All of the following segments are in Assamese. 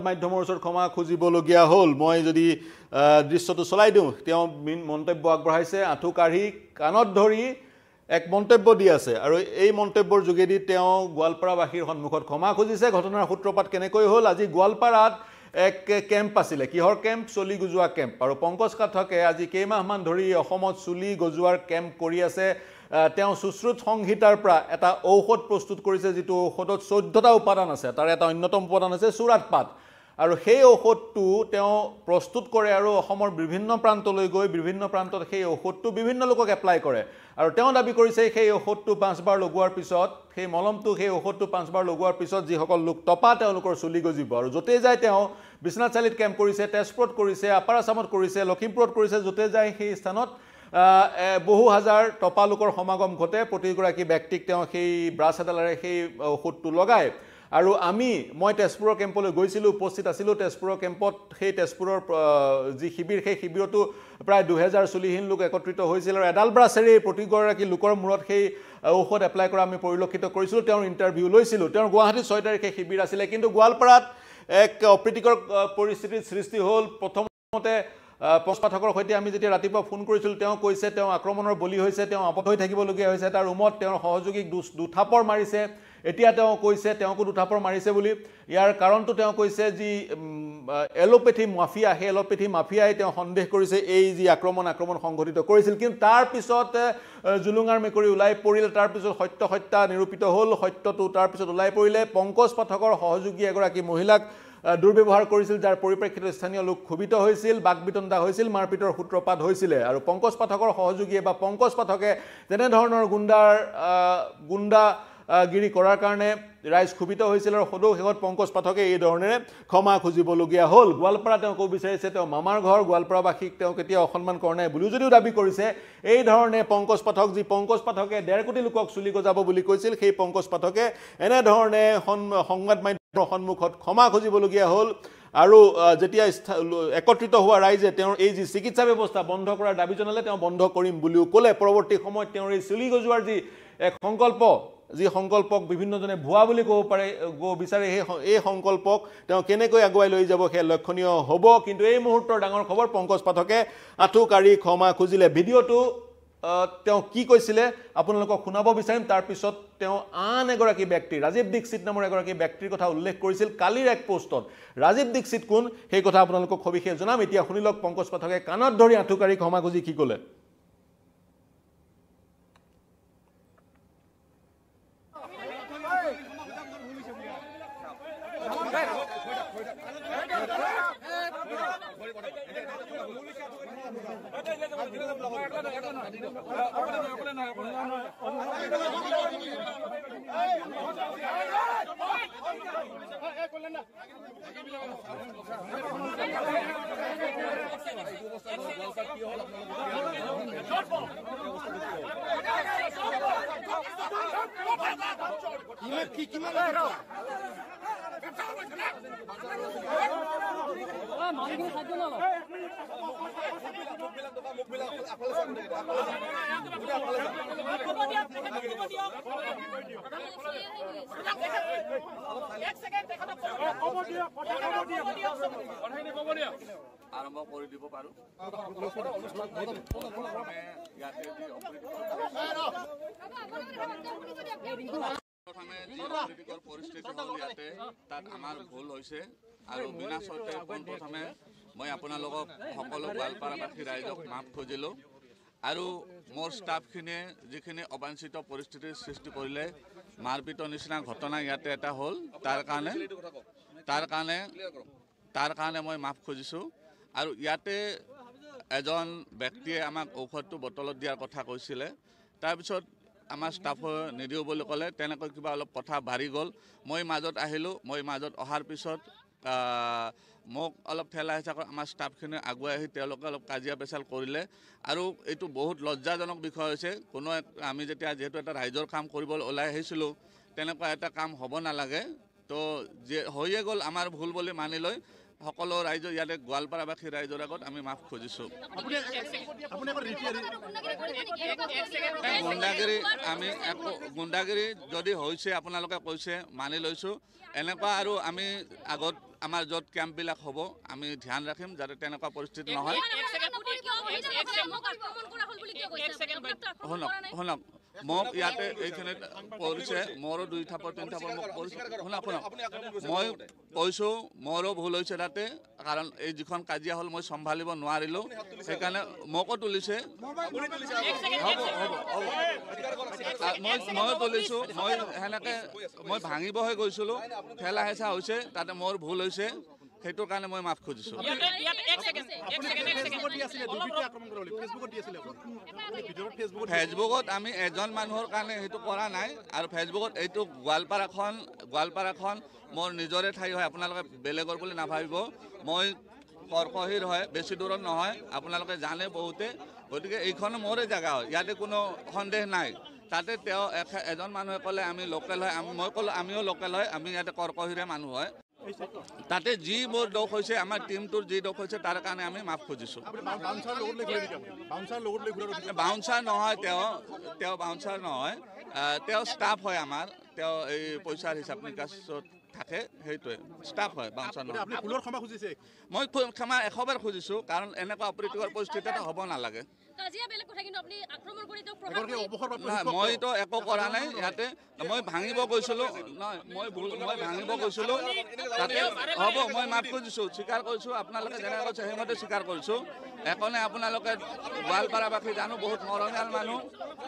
মাধ্যমৰ ওচৰত ক্ষমা খুজিবলগীয়া হ'ল মই যদি দৃশ্যটো চলাই দিওঁ তেওঁ মন্তব্য আগবঢ়াইছে আঁঠু কাঢ়ি কাণত ধৰি এক মন্তব্য দি আছে আৰু এই মন্তব্যৰ যোগেদি তেওঁ গোৱালপাৰাবাসীৰ সন্মুখত ক্ষমা খুজিছে ঘটনাৰ সূত্ৰপাত কেনেকৈ হ'ল আজি গোৱালপাৰাত এক কেম্প আছিলে কিহৰ কেম্প চুলি গজোৱা কেম্প আৰু পংকজ কাঠকে আজি কেইমাহমান ধৰি অসমত চুলি গজোৱাৰ কেম্প কৰি আছে তেওঁ সুশ্ৰুত সংহিতাৰ পৰা এটা ঔষধ প্ৰস্তুত কৰিছে যেটো ঔষধত 14টা উপাদান আছে তাৰ এটা অন্যতম উপাদান আছে চুৰাত পাত আৰু সেই ঔষধটো তেওঁ প্ৰস্তুত কৰে আৰু অসমৰ বিভিন্ন প্ৰান্তলৈ গৈ বিভিন্ন প্ৰান্তত সেই ঔষধটো বিভিন্ন লোকক এপ্লাই কৰে আৰু তেওঁ দাবী কৰিছে সেই ঔষধটো 5 বাৰ লগোৱাৰ পিছত সেই মলমটো সেই ঔষধটো 5 বাৰ লগোৱাৰ পিছত যিসকল লোক টপা তেওঁলোকৰ চুলি গজিব আৰু যতে যায় তেওঁ বিশ্বনাথ চাৰিআলিত কেম্প কৰিছে তেজপুৰত কৰিছে আপাৰ আসামত কৰিছে লখিমপুৰত কৰিছে যতে যায় সেই স্থানত বহু হাজাৰ টপা লোকৰ সমাগম ঘটে প্ৰতিগৰাকী ব্যক্তিক তেওঁ সেই ব্ৰাছ এডালেৰে সেই ঔষধটো লগায় আৰু মই তেজপুৰৰ কেম্পলৈ গৈছিলোঁ উপস্থিত আছিলোঁ তেজপুৰৰ কেম্পত সেই তেজপুৰৰ যি শিবিৰ সেই শিবিৰতো প্ৰায় 2000 চুলিহীন লোক একত্ৰিত হৈছিল আৰু এডাল ব্ৰাছেৰে প্ৰতিগৰাকী লোকৰ মূৰত সেই ঔষধ এপ্লাই কৰা আমি পৰিলক্ষিত কৰিছিলোঁ তেওঁৰ ইণ্টাৰভিউ লৈছিলোঁ তেওঁৰ গুৱাহাটীত 6 তাৰিখে শিবিৰ আছিলে কিন্তু গোৱালপাৰাত এক অপ্ৰীতিকৰ পৰিস্থিতিৰ সৃষ্টি হ'ল প্ৰথমতে পঞ্চপাঠকৰ সৈতে আমি যেতিয়া ৰাতিপুৱা ফোন কৰিছিলোঁ তেওঁ কৈছে তেওঁ আক্ৰমণৰ বলি হৈছে তেওঁ আপত হৈ থাকিবলগীয়া হৈছে তাৰ ৰুমত তেওঁৰ সহযোগীক দুথাপৰ মাৰিছে এতিয়া তেওঁ কৈছে তেওঁকো দুথাপৰ মাৰিছে বুলি ইয়াৰ কাৰণটো তেওঁ কৈছে যি এলোপেথি মাফিয়া সেই এলোপেথি মাফিয়াই তেওঁ সন্দেহ কৰিছে এই যি আক্ৰমণ সংঘটিত কৰিছিল কিন্তু তাৰ পিছত জুলুঙাৰ মেকুৰী ওলাই পৰিল তাৰ পিছত সত্যা নিৰূপিত হ'ল সত্যটো তাৰ পিছত ওলাই পৰিলে পংকজ পাঠকৰ সহযোগী এগৰাকী মহিলাক দুৰ্ব্যৱহাৰ কৰিছিল যাৰ পৰিপ্ৰেক্ষিতত স্থানীয় লোক ক্ষোভিত হৈছিল বাকবিতণ্ডা হৈছিল মাৰপিটৰ সূত্ৰপাত হৈছিল আৰু পংকজ পাঠকৰ সহযোগীয়ে বা পংকজ পাঠকে তেনে ধৰণৰ গুণ্ডা গিৰি কৰাৰ কাৰণে ৰাইজ ক্ষোভিত হৈছিল আৰু সদৌ শেষত পংকজ পাঠকে এই ধৰণেৰে ক্ষমা খুজিবলগীয়া হ'ল গোৱালপাৰা তেওঁ ক'ব বিচাৰিছে তেওঁ মামাৰ ঘৰ গোৱালপাৰাবাসীক তেওঁ কেতিয়াও অসন্মান কৰা নাই বুলিও যদিও দাবী কৰিছে এই ধৰণে পংকজ পাঠকে 1.5 কোটি লোকক চুলি গজাব বুলি কৈছিল সেই পংকজ পাঠকে এনে ধৰণে সংবাদ মাধ্যমৰ সন্মুখত ক্ষমা খুজিবলগীয়া হ'ল আৰু যেতিয়া একত্ৰিত হোৱা ৰাইজে তেওঁৰ এই যি চিকিৎসা ব্যৱস্থা বন্ধ কৰাৰ দাবী জনালে তেওঁ বন্ধ কৰিম বুলিও ক'লে পৰৱৰ্তী সময়ত তেওঁৰ এই চুলি গজোৱাৰ যি এক সংকল্পক বিভিন্নজনে ভুৱা বুলি ক'ব পাৰে বিচাৰে এই সংকল্পক তেওঁ কেনেকৈ আগুৱাই লৈ যাব সেই লক্ষণীয় হ'ব কিন্তু এই মুহূৰ্তৰ ডাঙৰ খবৰ পংকজ পাঠকে আঁঠু কাঢ়ি ক্ষমা খুজিলে ভিডিঅ'টো তেওঁ কি কৈছিলে আপোনালোকক শুনাব বিচাৰিম তাৰ পিছত তেওঁ আন এগৰাকী ব্যক্তি ৰাজীৱ দীক্ষিত নামৰ এগৰাকী ব্যক্তিৰ কথা উল্লেখ কৰিছিল কালিৰ এক পোষ্টত ৰাজীৱ দীক্ষিত কোন সেই কথা আপোনালোকক সবিশেষ জনাম এতিয়া শুনি লওক পংকজ পাঠকে কাণত ধৰি আঁঠু কাঢ়ি ক্ষমা খুজি কি ক'লে আৰম্ভ কৰি দিব পাৰোঁ প্ৰথমে যি অপ্ৰীতিকৰ পৰিস্থিতি হ'ল ইয়াতে তাত আমাৰ ভুল হৈছে আৰু বিনা চৰ্তে পোনপ্ৰথমে মই আপোনালোকক সকলো গোৱালপাৰাবাসী ৰাইজক মাফ খুজিলোঁ আৰু মোৰ ষ্টাফখিনিয়ে যিখিনি অবাঞ্ছিত পৰিস্থিতিৰ সৃষ্টি কৰিলে মাৰপিটৰ নিচিনা ঘটনা ইয়াতে এটা হ'ল তাৰ কাৰণে মই মাফ খুজিছোঁ আৰু ইয়াতে এজন ব্যক্তিয়ে আমাক ঔষধটো বটলত দিয়াৰ কথা কৈছিলে তাৰপিছত আমাৰ ষ্টাফে নিদিওঁ বুলি ক'লে তেনেকৈ কিবা অলপ কথা বাঢ়ি গ'ল মই মাজত আহিলোঁ মই মাজত অহাৰ পিছত মোক অলপ ঠেলা হেঁচা কৰি আমাৰ ষ্টাফখিনি আগুৱাই আহি তেওঁলোকে অলপ কাজিয়া পেচাল কৰিলে আৰু এইটো বহুত লজ্জাজনক বিষয় হৈছে আমি যেতিয়া যিহেতু এটা ৰাইজৰ কাম কৰিবলৈ ওলাই আহিছিলোঁ তেনেকুৱা এটা কাম হ'ব নালাগে তো হৈয়ে গ'ল আমাৰ ভুল বুলি মানি লৈ সকলো ৰাইজৰ ইয়াতে গোৱালপাৰাবাসী ৰাইজৰ আগত আমি মাফ খুজিছোঁ গুণ্ডাগিৰি যদি হৈছে আপোনালোকে কৈছে মানি লৈছোঁ এনেকুৱা আৰু আমি আগত আমাৰ য'ত কেম্পবিলাক হ'ব আমি ধ্যান ৰাখিম যাতে তেনেকুৱা পৰিস্থিতি নহয়। শুনক মোক ইয়াতে এইখিনিত পৰিছে, মোৰো 2 থাপৰ 3 থাপৰ মোক পৰিছে। শুনক মই কৈছোঁ মোৰো ভুল হৈছে তাতে, কাৰণ এই যিখন কাজিয়া হ'ল মই চম্ভালিব নোৱাৰিলোঁ, সেইকাৰণে মোকো তুলিছে। ময়ো তুলিছোঁ, মই সেনেকৈ মই ভাঙিবহে গৈছিলোঁ, ঠেলা হেঁচা হৈছে, তাতে মোৰ ভুল হৈছে, সেইটোৰ কাৰণে মই মাফ খুজিছোঁ। ফেচবুকত আমি এজন মানুহৰ কাৰণে সেইটো কৰা নাই, আৰু ফেচবুকত এইটো গোৱালপাৰাখন মোৰ নিজৰে ঠাই হয়, আপোনালোকে বেলেগৰ বুলি নাভাবিব। মই কৰ্কহীৰ হয়, বেছি দূৰত নহয়, আপোনালোকে জানে বহুতে, গতিকে এইখন মোৰে জেগা হয়, ইয়াতে কোনো সন্দেহ নাই। তাতে তেওঁ এজন মানুহে ক'লে আমি লোকেল হয়, মই ক'লোঁ আমিও লোকেল হয়, আমি ইয়াতে কৰ্কহীৰে মানুহ হয়। তাতে যি মোৰ দোষ হৈছে, আমাৰ টিমটোৰ যি দোষ হৈছে তাৰ কাৰণে আমি মাফ খুজিছোঁ। বাউন্সাৰ নহয়, তেওঁ বাউন্সাৰ নহয়, তেওঁ ষ্টাফ হয় আমাৰ, তেওঁ এই পইচাৰ হিচাপ নিকাচত থাকে, সেইটোৱে ষ্টাফ হয়, বাউন্সাৰ নহয়। মই ক্ষমা 100 বাৰ খুজিছোঁ, কাৰণ এনেকুৱা অপ্ৰীতিকৰ পৰিস্থিতি এটা হ'ব নালাগে। মইতো একো কৰা নাই, ইয়াতে মই ভাঙিব গৈছিলোঁ, নহয় মই ভাঙিব গৈছিলোঁ, তাতে হ'ব মই মাফ খুজিছোঁ, স্বীকাৰ কৰিছোঁ, আপোনালোকে যেনেকৈ কৈছে সেইমতে স্বীকাৰ কৰিছোঁ। একনে আপোনালোকে গোৱালপাৰাবাসী জানো বহুত মৰমীয়াল মানুহ,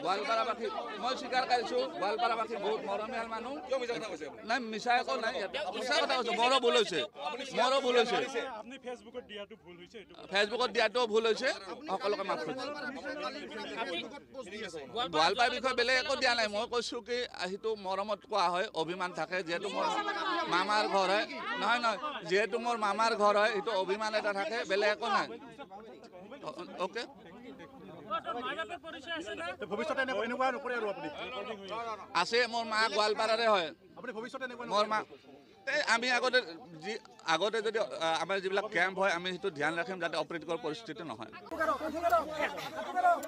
গোৱালপাৰাবাসী মই স্বীকাৰ কৰিছোঁ, গোৱালপাৰাবাসী বহুত মৰমীয়াল মানুহ। নাই মিছা একো নাই, সঁচা কথা কৈছোঁ, মোৰো ভুল হৈছে, ফেচবুকত দিয়াটোও ভুল হৈছে, সকলোকে মাফ খুজিছোঁ। গোৱালপাৰাৰ বিষয়ে বেলেগ একো দিয়া নাই, মই কৈছোঁ কি সেইটো মৰমত কোৱা হয়, অভিমান থাকে, যিহেতু মোৰ মামাৰ ঘৰ হয়, নহয় যিহেতু মোৰ মামাৰ ঘৰ হয়, সেইটো অভিমান এটা থাকে, বেলেগ একো নাই। অ'কে, আছে, মোৰ মা গোৱালপাৰাৰে হয়, মোৰ মা। আমি আগতে যদি আমাৰ যিবিলাক কেম্প হয় আমি সেইটো ধ্যান ৰাখিম যাতে অপ্ৰীতিকৰ পৰিস্থিতি নহয়।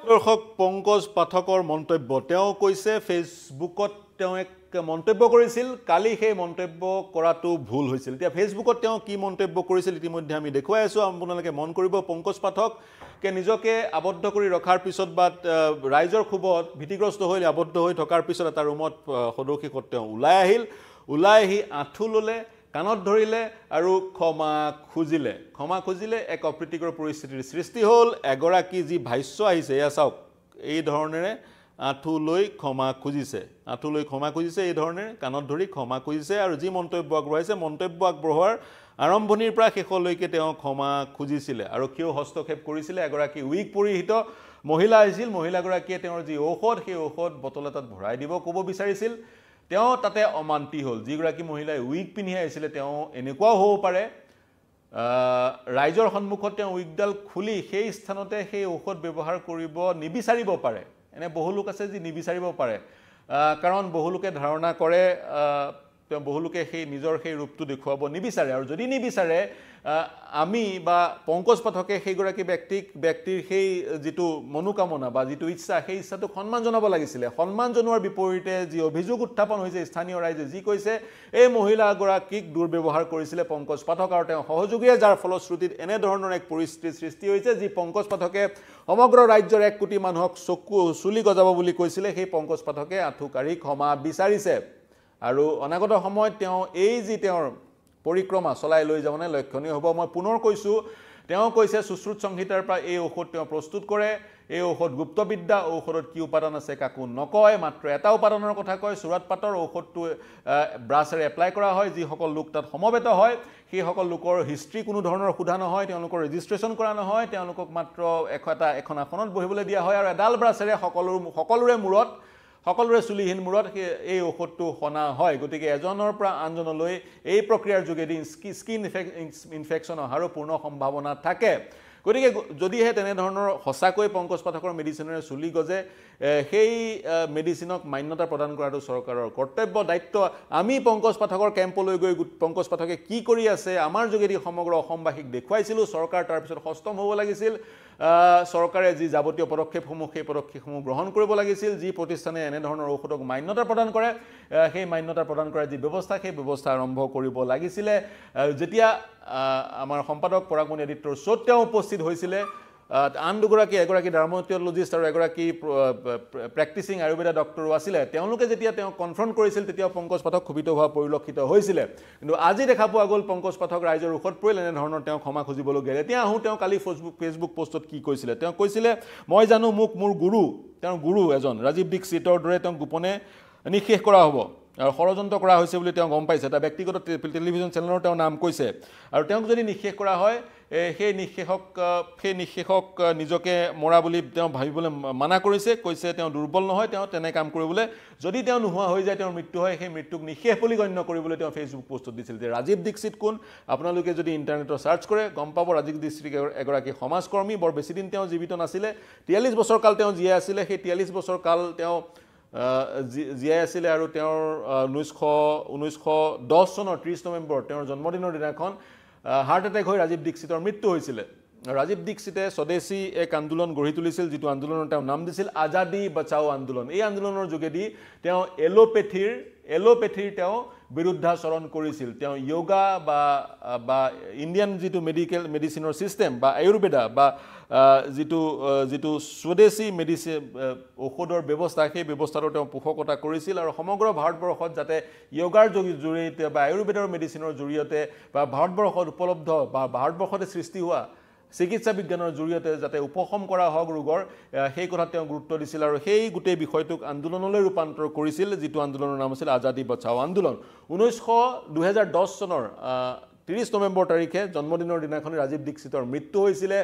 দৰ্শক পংকজ পাঠকৰ মন্তব্য, তেওঁ কৈছে ফেচবুকত তেওঁ এক মন্তব্য কৰিছিল, কালি সেই মন্তব্য কৰাটো ভুল হৈছিল। এতিয়া ফেচবুকত তেওঁ কি মন্তব্য কৰিছিল ইতিমধ্যে আমি দেখুৱাই আছোঁ, আপোনালোকে মন কৰিব। পংকজ পাঠকে নিজকে আবদ্ধ কৰি ৰখাৰ পিছত বা ৰাইজৰ ক্ষোভত ভীতিগ্ৰস্ত হৈ আবদ্ধ হৈ থকাৰ পিছত এটা ৰুমত সদৌশিকত তেওঁ ওলাই আহি আঁঠু ল'লে, কাণত ধৰিলে আৰু ক্ষমা খুজিলে। এক অপ্ৰীতিকৰ পৰিস্থিতিৰ সৃষ্টি হ'ল। এগৰাকী যি ভাষ্য আহিছে, এয়া চাওক, এই ধৰণেৰে আঁঠু লৈ ক্ষমা খুজিছে, এই ধৰণেৰে কাণত ধৰি ক্ষমা খুজিছে, আৰু যি মন্তব্য আগবঢ়াইছে, মন্তব্য আগবঢ়োৱাৰ আৰম্ভণিৰ পৰা শেষলৈকে তেওঁ ক্ষমা খুজিছিলে আৰু কিয় হস্তক্ষেপ কৰিছিলে। এগৰাকী উইক পৰিহিত মহিলা আহিছিল, মহিলাগৰাকীয়ে তেওঁৰ যি ঔষধ, সেই ঔষধ বটল এটাত ভৰাই দিব ক'ব বিচাৰিছিল, তেওঁ তাতে অমান্তি হ'ল। যিগৰাকী মহিলাই উইক পিন্ধি আহিছিলে, তেওঁ এনেকুৱাও হ'ব পাৰে ৰাইজৰ সন্মুখত তেওঁ উইকডাল খুলি সেই স্থানতে সেই ঔষধ ব্যৱহাৰ কৰিব নিবিচাৰিব পাৰে। এনে বহু লোক আছে যি নিবিচাৰিব পাৰে, কাৰণ বহুলোকে ধাৰণা কৰে, বহুলোকে নিজৰ সেই ৰূপটো দেখুৱাব নিবিচাৰে, আৰু যদি নিবিচাৰে আমি বা পংকজ পাঠকে সেইগৰাকী ব্যক্তিৰ সেই যিটো মনোকামনা বা যিটো ইচ্ছা, সেই ইচ্ছাটোক সন্মান জনাব লাগিছিলে। সন্মান জনোৱাৰ বিপৰীতে যি অভিযোগ উত্থাপন হৈছে, স্থানীয় ৰাইজে যি কৈছে এই মহিলাগৰাকীক দুৰ্ব্যৱহাৰ কৰিছিলে পংকজ পাঠক আৰু তেওঁ সহযোগীয়ে, যাৰ ফলশ্ৰুতিত এনেধৰণৰ এক পৰিস্থিতিৰ সৃষ্টি হৈছে। যি পংকজ পাঠকে সমগ্ৰ ৰাজ্যৰ 1 কোটি মানুহক চুলি গজাব বুলি কৈছিলে, সেই পংকজ পাঠকে আঁঠু কাঢ়ি ক্ষমা বিচাৰিছে। আৰু অনাগত সময়ত তেওঁ এই যি তেওঁৰ পৰিক্ৰমা চলাই লৈ যাবনে লক্ষণীয় হ'ব। মই পুনৰ কৈছোঁ, তেওঁ কৈছে সুশ্ৰুত সংহিতাৰ পৰা এই ঔষধ তেওঁ প্ৰস্তুত কৰে, এই ঔষধ গুপ্তবিদ্যা, ঔষধত কি উপাদান আছে কাকো নকয়, মাত্ৰ এটা উপাদানৰ কথা কয়। চুৰাট পাতৰ ঔষধটো ব্ৰাছেৰে এপ্লাই কৰা হয়, যিসকল লোক তাত সমবেত হয় সেইসকল লোকৰ হিষ্ট্ৰী কোনো ধৰণৰ সোধা নহয়, তেওঁলোকৰ ৰেজিষ্ট্ৰেশ্যন কৰা নহয়, তেওঁলোকক মাত্ৰ এখন আসনত বহিবলৈ দিয়া হয় আৰু এডাল ব্ৰাছেৰে সকলোৰে মূৰত, সকলোৰে চুলিহীন মূৰত এই ঔষধটো সনা হয়। গতিকে এজনৰ পৰা আনজনলৈ এই প্ৰক্ৰিয়াৰ যোগেদি স্কিন ইনফেকশ্যন অহাৰো পূৰ্ণ সম্ভাৱনা থাকে। গতিকে যদিহে তেনেধৰণৰ সঁচাকৈ পংকজ পাঠকৰ মেডিচিনেৰে চুলি গজে, সেই মেডিচিনক মান্যতা প্ৰদান কৰাটো চৰকাৰৰ কৰ্তব্য, দায়িত্ব। আমি পংকজ পাঠকৰ কেম্পলৈ গৈ পংকজ পাঠকে কি কৰি আছে আমাৰ যোগেদি সমগ্ৰ অসমবাসীক দেখুৱাইছিলোঁ। চৰকাৰ তাৰপিছত সষ্টম হ'ব লাগিছিল, চৰকাৰে যি যাৱতীয় পদক্ষেপসমূহ সেই পদক্ষেপসমূহ গ্ৰহণ কৰিব লাগিছিল যি প্ৰতিষ্ঠানে এনেধৰণৰ ঔষধক মান্যতা প্ৰদান কৰে সেই মান্যতা প্ৰদান কৰা যি ব্যৱস্থা সেই ব্যৱস্থা আৰম্ভ কৰিব লাগিছিলে যেতিয়া আমাৰ সম্পাদক পৰাগমণি আদিত্যৰ শ্ব'ত তেওঁ উপস্থিত হৈছিলে আন দুগৰাকী এগৰাকী ডাৰ্মাটলজিষ্ট আৰু এগৰাকী প্ৰেক্টিচিং আয়ুৰ্বেদা ডক্টৰো আছিলে তেওঁলোকে যেতিয়া তেওঁ কনফ্ৰণ্ট কৰিছিল তেতিয়া পংকজ পাঠক ক্ষোভিত হোৱা পৰিলক্ষিত হৈছিলে কিন্তু আজি দেখা পোৱা গ'ল পংকজ পাঠক ৰাইজৰ ঔষধ পৰিল এনেধৰণৰ তেওঁ ক্ষমা খুজিবলগীয়া এতিয়া আহোঁ তেওঁ কালি ফেচবুক পোষ্টত কি কৈছিলে তেওঁ কৈছিলে মই জানো মোক মোৰ গুৰু তেওঁৰ গুৰু এজন ৰাজীৱ দীক্ষিতৰ দৰে তেওঁ গোপনে নিঃশেষ কৰা হ'ব আৰু ষড়যন্ত্ৰ কৰা হৈছে বুলি তেওঁ গম পাইছে এটা ব্যক্তিগত টেলিভিছন চেনেলৰ তেওঁ নাম কৈছে আৰু তেওঁক যদি নিঃশেষ কৰা হয় সেই নিঃশেষক নিজকে মৰা বুলি তেওঁ ভাবিবলৈ মানা কৰিছে কৈছে তেওঁ দুৰ্বল নহয় তেওঁ তেনে কাম কৰিবলৈ যদি তেওঁ নোহোৱা হৈ যায় তেওঁৰ মৃত্যু হয় সেই মৃত্যুক নিঃশেষ বুলি গণ্য কৰিবলৈ তেওঁ ফেচবুক পোষ্টত দিছিল যে ৰাজীৱ দীক্ষিত কোন আপোনালোকে যদি ইণ্টাৰনেটত চাৰ্চ কৰে গম পাব ৰাজীৱ দীক্ষিত এগৰাকী সমাজকৰ্মী বৰ বেছিদিন তেওঁ জীৱিত নাছিলে 43 বছৰ কাল তেওঁ জীয়াই আছিলে সেই 43 বছৰ কাল তেওঁ জীয়াই আছিলে আৰু তেওঁৰ 1910 চনৰ 30 নৱেম্বৰ তেওঁৰ জন্মদিনৰ দিনাখন হাৰ্ট এটেক হৈ ৰাজীৱ দীক্ষিতৰ মৃত্যু হৈছিলে ৰাজীৱ দীক্ষিতে স্বদেশী এক আন্দোলন গঢ়ি তুলিছিল যিটো আন্দোলনৰ তেওঁ নাম দিছিল আজাদী বচাও আন্দোলন এই আন্দোলনৰ যোগেদি তেওঁ এলোপেথিৰ তেওঁ বিৰুদ্ধাচৰণ কৰিছিল তেওঁ যোগা বা ইণ্ডিয়ান যিটো মেডিচিনৰ ছিষ্টেম বা আয়ুৰ্বেদা বা যিটো স্বদেশী মেডিচিন ঔষধৰ ব্যৱস্থা সেই ব্যৱস্থাটো তেওঁ পোষকতা কৰিছিল আৰু সমগ্ৰ ভাৰতবৰ্ষত যাতে যোগাৰ জৰিয়তে বা আয়ুৰ্বেদৰ মেডিচিনৰ জৰিয়তে বা ভাৰতবৰ্ষত উপলব্ধ বা ভাৰতবৰ্ষতে সৃষ্টি হোৱা চিকিৎসা বিজ্ঞানৰ জৰিয়তে যাতে উপশম কৰা হওক ৰোগৰ সেই কথা তেওঁ গুৰুত্ব দিছিল আৰু সেই গোটেই বিষয়টোক আন্দোলনলৈ ৰূপান্তৰ কৰিছিল যিটো আন্দোলনৰ নাম আছিল আজাদী বচাও আন্দোলন 2010 চনৰ 30 নৱেম্বৰ তাৰিখে জন্মদিনৰ দিনাখন ৰাজীৱ দীক্ষিতৰ মৃত্যু হৈছিলে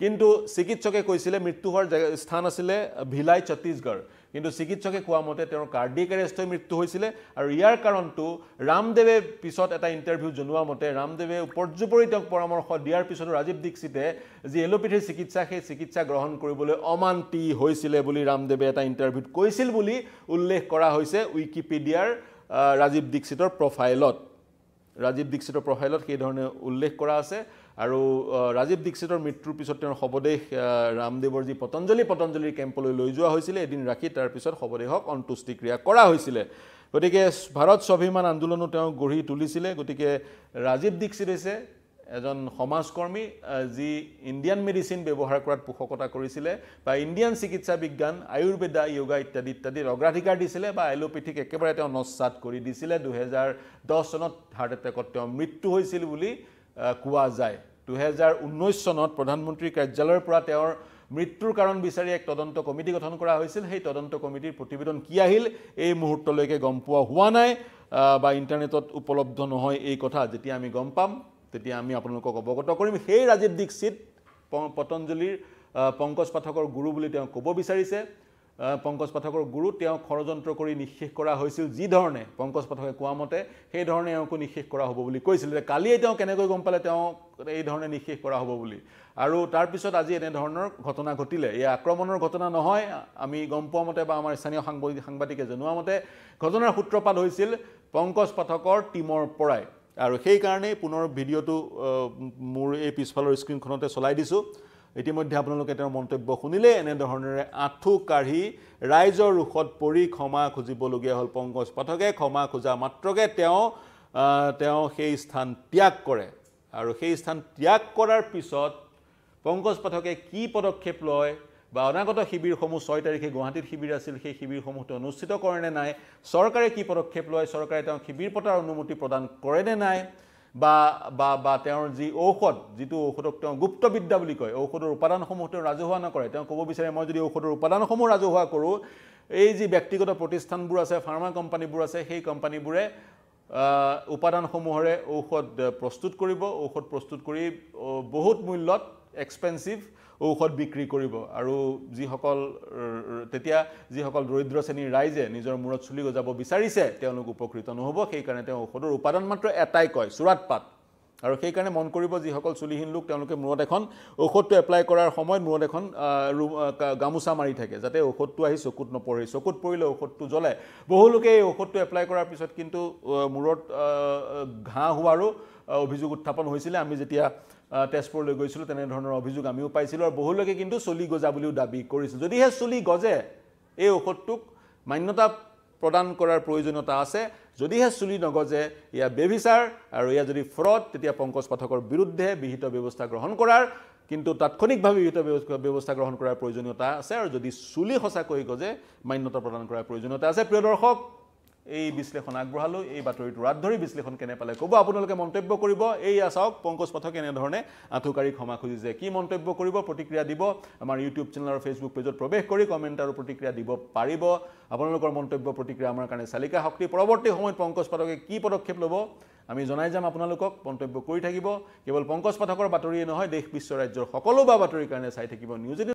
কিন্তু চিকিৎসকে কৈছিলে মৃত্যু হোৱাৰ স্থান আছিলে ভিলাই ছত্তীশগড় কিন্তু চিকিৎসকে কোৱা মতে তেওঁৰ কাৰ্ডিয়েক এৰেষ্ট হৈ মৃত্যু হৈছিলে আৰু ইয়াৰ কাৰণটো ৰামদেৱে পিছত এটা ইণ্টাৰভিউ জনোৱা মতে ৰামদেৱে উপৰ্যুপৰি তেওঁক পৰামৰ্শ দিয়াৰ পিছতো ৰাজীৱ দীক্ষিতে যি এলোপেথিৰ চিকিৎসা সেই চিকিৎসা গ্ৰহণ কৰিবলৈ অমান্তি হৈছিলে বুলি ৰামদেৱে এটা ইণ্টাৰভিউত কৈছিল বুলি উল্লেখ কৰা হৈছে উইকিপিডিয়াৰ ৰাজীৱ দীক্ষিতৰ প্ৰফাইলত সেই ধৰণে উল্লেখ কৰা আছে আৰু ৰাজীৱ দীক্ষিতৰ মৃত্যুৰ পিছত তেওঁৰ শৱদেহ ৰামদেৱৰ যি পতঞ্জলিৰ কেম্পলৈ লৈ যোৱা হৈছিলে এদিন ৰাখি তাৰ পিছত শৱদেহক অন্ত্যেষ্টিক্ৰিয়া কৰা হৈছিলে গতিকে ভাৰত স্বাভিমান আন্দোলনো তেওঁ গঢ়ি তুলিছিলে গতিকে ৰাজীৱ দীক্ষিত হৈছে এজন সমাজকৰ্মী যি ইণ্ডিয়ান মেডিচিন ব্যৱহাৰ কৰাত পোষকতা কৰিছিলে বা ইণ্ডিয়ান চিকিৎসা বিজ্ঞান আয়ুৰ্বেদা যোগা ইত্যাদিৰ অগ্ৰাধিকাৰ দিছিলে বা এলোপেথিক একেবাৰে তেওঁ নস্যাৎ কৰি দিছিলে 2010 চনত হাৰ্ট এটেকত তেওঁ মৃত্যু হৈছিল বুলি কোৱা যায় 2019 চনত প্ৰধানমন্ত্ৰীৰ কাৰ্যালয়ৰ পৰা তেওঁৰ মৃত্যুৰ কাৰণ বিচাৰি এক তদন্ত কমিটি গঠন কৰা হৈছিল সেই তদন্ত কমিটিৰ প্ৰতিবেদন কি আহিল এই মুহূৰ্তলৈকে গম পোৱা হোৱা নাই বা ইণ্টাৰনেটত উপলব্ধ নহয় এই কথা যেতিয়া আমি গম পাম তেতিয়া আমি আপোনালোকক অৱগত কৰিম সেই ৰাজীৱ দীক্ষিত পতঞ্জলিৰ পংকজ পাঠকৰ গুৰু বুলি তেওঁ ক'ব বিচাৰিছে পংকজ পাঠকৰ গুৰু তেওঁ ষড়যন্ত্ৰ কৰি নিঃশেষ কৰা হৈছিল যি ধৰণে পংকজ পাঠকে কোৱা মতে সেই ধৰণে তেওঁকো নিঃশেষ কৰা হ'ব বুলি কৈছিল কালিয়ে তেওঁ কেনেকৈ গম পালে তেওঁ এই ধৰণে নিঃশেষ কৰা হ'ব বুলি আৰু তাৰ পিছত আজি এনে ধৰণৰ ঘটনা ঘটিলে এই আক্ৰমণৰ ঘটনা নহয় আমি গম পোৱা মতে বা আমাৰ স্থানীয় সাংবাদিকে জনোৱা মতে ঘটনাৰ সূত্ৰপাত হৈছিল পংকজ পাঠকৰ টিমৰ পৰাই আৰু সেই কাৰণে পুনৰ ভিডিঅ'টো মোৰ এই পিছফালৰ স্ক্ৰীনখনতে চলাই দিছোঁ ইতিমধ্যে আপোনালোকে তেওঁৰ মন্তব্য শুনিলে এনে ধৰণেৰে আঁঠু কাঢ়ি ৰাইজৰ ৰোষত পৰি ক্ষমা খুজিবলগীয়া হ'ল পংকজ পাঠকে ক্ষমা খোজা মাত্ৰকে তেওঁ সেই স্থান ত্যাগ কৰে আৰু সেই স্থান ত্যাগ কৰাৰ পিছত পংকজ পাঠকে কি পদক্ষেপ লয় বা অনাগত শিবিৰসমূহ 6 তাৰিখে গুৱাহাটীত শিবিৰ আছিল সেই শিবিৰসমূহ অনুষ্ঠিত কৰে নে নাই চৰকাৰে কি পদক্ষেপ লয় চৰকাৰে তেওঁ শিবিৰ পতাৰ অনুমতি প্ৰদান কৰে নে নাই বা তেওঁৰ যি ঔষধ যিটো ঔষধক তেওঁ গুপ্তবিদ্যা বুলি কয় ঔষধৰ উপাদানসমূহ তেওঁ ৰাজহুৱা নকৰে তেওঁ ক'ব বিচাৰে মই যদি ঔষধৰ উপাদানসমূহ ৰাজহুৱা কৰোঁ এই যি ব্যক্তিগত প্ৰতিষ্ঠানবোৰ আছে ফাৰ্মা কোম্পানীবোৰ আছে সেই কোম্পানীবোৰে উপাদানসমূহৰে ঔষধ প্ৰস্তুত কৰিব ঔষধ প্ৰস্তুত কৰি বহুত মূল্যত এক্সপেন্সিভ ঔষধ বিক্ৰী কৰিব আৰু যিসকল দৰিদ্ৰ শ্ৰেণীৰ ৰাইজে নিজৰ মূৰত চুলি গজাব বিচাৰিছে তেওঁলোক উপকৃত নহ'ব সেইকাৰণে তেওঁ ঔষধৰ উপাদান মাত্ৰ এটাই কয় চুৰাট পাত আৰু সেইকাৰণে মন কৰিব যিসকল চুলিহীন লোক তেওঁলোকে মূৰত এখন ঔষধটো এপ্লাই কৰাৰ সময়ত মূৰত এখন গামোচা মাৰি থাকে যাতে ঔষধটো আহি চকুত নপৰে চকুত পৰিলে ঔষধটো জ্বলে বহু লোকে এই ঔষধটো এপ্লাই কৰাৰ পিছত কিন্তু মূৰত ঘাঁ হোৱাৰো অভিযোগ উত্থাপন হৈছিলে আমি যেতিয়া তেজপুৰলৈ গৈছিলোঁ তেনে ধৰণৰ অভিযোগ আমিও পাইছিলোঁ আৰু বহু লোকে কিন্তু চুলি গজা বুলিও দাবী কৰিছিল যদিহে চুলি গজে এই ঔষধটোক মান্যতা প্ৰদান কৰাৰ প্ৰয়োজনীয়তা আছে যদিহে চুলি নগজে ইয়া বেভিচাৰ আৰু ইয়া যদি ফ্ৰড তেতিয়া পংকজ পাঠকৰ বিৰুদ্ধে বিহিত ব্যৱস্থা গ্ৰহণ কৰাৰ কিন্তু তাৎক্ষণিকভাৱে বিহিত ব্যৱস্থা গ্ৰহণ কৰাৰ প্ৰয়োজনীয়তা আছে আৰু যদি চুলি সঁচাকৈ গজে মান্যতা প্ৰদান কৰাৰ প্ৰয়োজনীয়তা আছে প্ৰিয় দৰ্শক এই বিশ্লেষণ আগবঢ়ালো এই বাতৰিটো ৰাত ধৰি বিশ্লেষণ কেনে পালে ক'ব আপোনালোকে মন্তব্য কৰিব এইয়া চাওক পংকজ পাঠক এনেধৰণে আঁঠুকাৰী ক্ষমা খুজিছে কি মন্তব্য কৰিব প্ৰতিক্ৰিয়া দিব আমাৰ ইউটিউব চেনেল আৰু ফেচবুক পেজত প্ৰৱেশ কৰি কমেণ্ট আৰু প্ৰতিক্ৰিয়া দিব পাৰিব আপোনালোকৰ মন্তব্য প্ৰতিক্ৰিয়া আমাৰ কাৰণে চালিকা শক্তি পৰৱৰ্তী সময়ত পংকজ পাঠকে কি পদক্ষেপ ল'ব আমি জনাই যাম আপোনালোকক মন্তব্য কৰি থাকিব কেৱল পংকজ পাঠকৰ বাতৰিয়ে নহয় দেশ বিশ্ব ৰাজ্যৰ সকলো বাতৰিৰ কাৰণে চাই থাকিব নিউজ